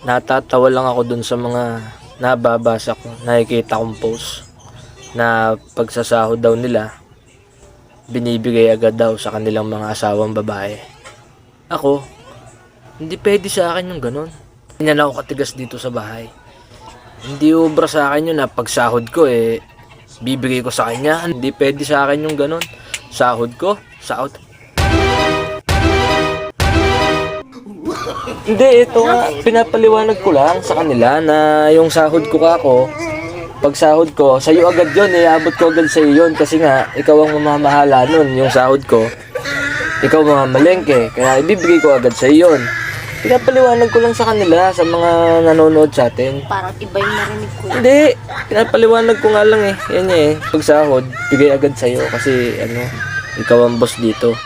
Natatawa lang ako dun sa mga nababasa ko, nakikita kong post na pagsasahod daw nila, binibigay agad daw sa kanilang mga asawang babae. Ako, hindi pwede sa akin yung ganun. Hindi na ako katigas dito sa bahay. Hindi ubra sa akin yun na pagsahod ko bibigay ko sa kanya. Hindi pwede sa akin yung ganun. Sahod ko, sahod. Hindi, ito nga, pinapaliwanag ko lang sa kanila na yung sahod ko kako, pag sahod ko, sa'yo agad yun, abot ko agad sa'yo yun kasi nga, ikaw ang mamamahala nun, yung sahod ko, ikaw mamamalengke, kaya ibibigay ko agad sa'yo yun. Pinapaliwanag ko lang sa kanila, sa mga nanonood sa atin. Parang iba yung narinig ko. Hindi, pinapaliwanag ko nga lang yan pag sahod, bigay agad sa'yo kasi ikaw ang boss dito.